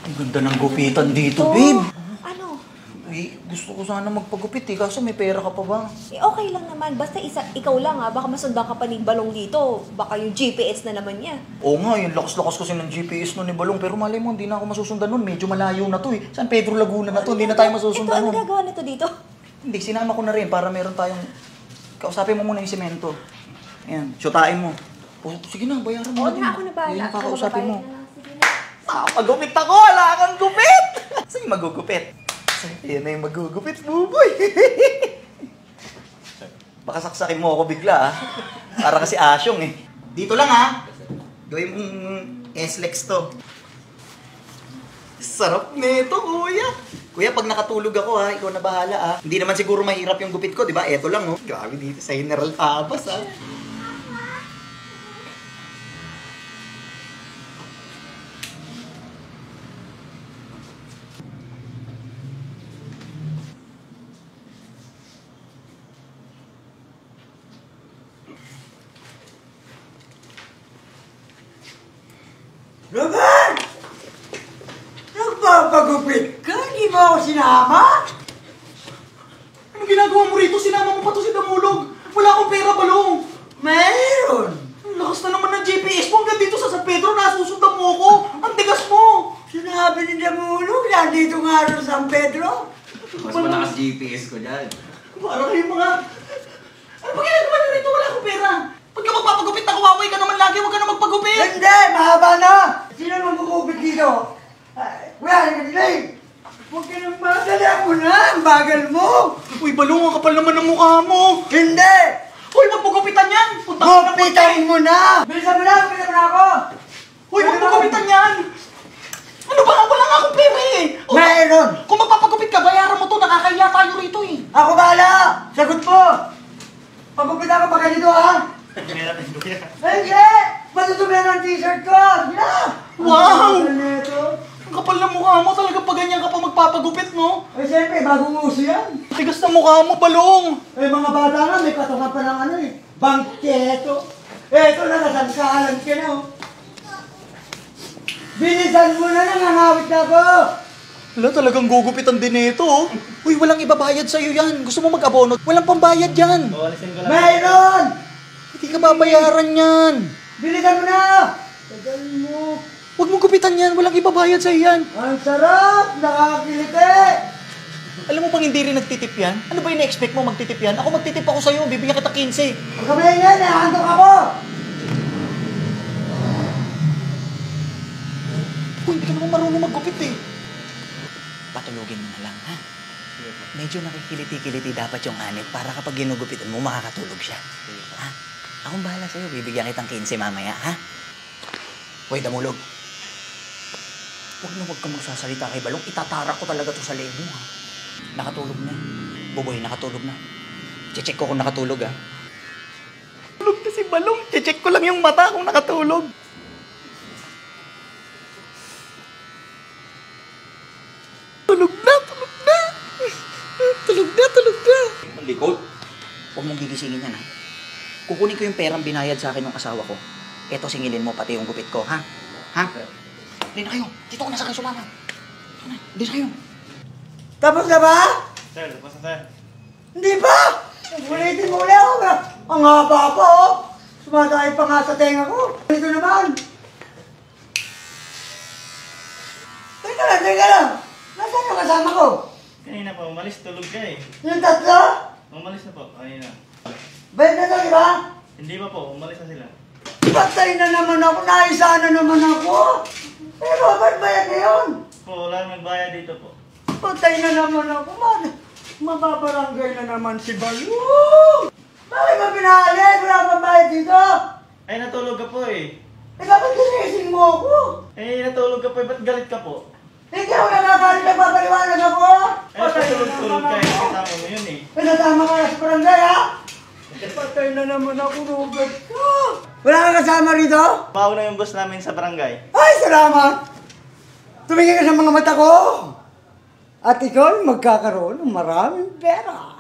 Ang ganda ng gupitan dito, babe. Ano? Eh, gusto ko sana magpagupit eh, kaso may pera ka pa ba? Eh, okay lang naman. Basta ikaw lang ha. Baka masundan ka pa ni Balong dito. Baka yung GPS na naman niya. Oo nga, yung lakas-lakas kasi ng GPS nun ni Balong. Pero malay mo, hindi na ako masusundan nun. Medyo malayo na to eh. San Pedro Laguna na to, hindi na tayo masusundan Ito, nun. ano gagawa nito dito? Hindi, sinama ko na rin para meron tayong... Kausapin mo muna yung semento. Ayan, syutain mo. O, sige na, bayaran mo Oo na din. na, ako na bahala. Yan yung kakausapin mo. Sige na. Magupit ako! Wala kang gupit! Sige, magugupit. Yan na yung magugupit, buboy. Baka saksakin mo ako bigla, ha? Para kasi asyong, eh. Dito lang, ha? Gawin mong S-Lex to. Sarap nito, kuya. Kuya, pag nakatulog ako, ha? Ikaw na bahala, ha? Hindi naman siguro mahirap yung gupit ko, di ba? Eto lang, oh. Grabe dito sa General Habas, ha? Robert! Nagpapagupit ka? Hindi mo ako sinama? Ano ginagawa mo rito? Sinama mo pa to si Damulog. Wala akong pera, Balong. Mayroon! Ang lakas na naman ng GPS mo. Hanggang dito sa San Pedro, nasusundan mo ako. Ang tigas mo. Sinabi ni Damulog, nandito nga rin San Pedro. Mas malakas GPS ko dyan. Parang kayong mga... Ano ba ginagawa niyo rito? Wala akong pera. Pag ka magpapagupit na kuwaway ka naman lagi, huwag ka na magpagupit. Hindi! Mahaba na! Sino magugupit dito? Kuya, nagdilig! Huwag ka nang madali ako na! Ang bagal mo! Uy, Balong, ang kapal naman ng mukha mo. Hindi! Uy, magpugupitan yan. Punta ka na Gupitain mo na! Bilisan mo na! Bilisan mo na ako! Uy, magpugupitan yan. Ano ba? Wala nga akong pera eh. O, Mayroon! kung magpapagupit ka, bayaran mo to. Nakakaya tayo rito eh. Ako bahala! Sagot mo! Pagupitan ka pa ganito ha? Hindi! Matutumihan ang t-shirt ko! Sige na! Wow! Ang neto. Ang kapal ng mukha mo. Talagang pa ganyan ka pa magpapagupit, no? Eh siyempre, bagong uso yan. Tigas na mukha mo, Balong. Eh mga bata nga, may katungan pa ng ano eh. Bangketo. Eto na, nasangkalan ka na oh. Bilisan mo na, nangangawit na ako! Wala, talagang gugupitan din ito, oh. Uy, walang ibabayad sa'yo yan. Gusto mo mag-abono? Walang pambayad yan. Mayroon! Hindi ka babayaran yan. Bilisan mo na! Tagal mo. Huwag mong gupitan yan. Walang ibabayad sa'yo yan. Ang sarap! Nakakakiliti! Alam mo bang hindi rin nagtitip yan? Ano ba yung na-expect mo magtitip yan? Ako magtitip ako sa'yo. Bibigyan kita 15. Huwag kami yan, nahandok ako! Uy, hindi ka naman marunong maggupit eh. Patulogin mo na lang, ha? Medyo nakikiliti-kiliti dapat yung anit para kapag ginugupitan mo, makakatulog siya. Ha? Akong bahala sa'yo. Bibigyan kitang 15 mamaya, ha? Hoy, Damulog. Huwag kang magsasalita kay Balong. Itatarak ko talaga to sa leeg mo, ha? Nakatulog na. Buboy, nakatulog na. Check ko kung nakatulog, ha? Tulog na si Balong. Check ko lang yung mata kung nakatulog. Tulog na. Tulog na. Ang likod. Huwag mong gigisingin yan, ha? Kukunin ko yung perang binayad sa akin ng asawa ko. Eto, singilin mo pati yung gupit ko, ha? Ha? Hindi na kayo. Dito ko na sa akin sumama. Hindi na kayo. Tapos na ba? Sir, tapos na sir. Hindi pa! Ulitin mo ulit ako. Ang haba pa oh. Sumasakay pa nga sa tenga ko. Ito naman. Teka lang. Nasaan yung kasama ko? Kanina po, umalis, tulog ka eh. Yung tatlo? Umalis na po, kanina. Bayad na to, di ba? Hindi pa po, umalis na sila. Patay na naman ako. Naisa na naman ako. Pero ba't bayad na yun? Po, wala nang magbayad dito po. Patay na naman ako. Mababarangay na naman si Balong. Bakit ba pinahalit? Wala pang bayad dito. Ay, natulog ka po eh. Eh, bakit ginising mo ako? Eh, natulog ka po eh, ba't galit ka po? Hindi ako nakakalit, nagpapaliwanag ako. Eh, patulog-tulog ka eh, kasama mo yun eh. Pinatama ka na sa barangay, ha? Patay na naman ako, Robert. Wala kang kasama rito? Tumawag na yung boss namin sa barangay. Ay, salamat! Tumingin ka sa mga mata ko. At ikaw magkakaroon ng maraming pera.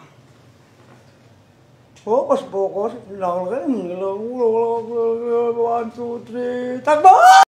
Focus. Lang. 1, 2, 3. Takbo!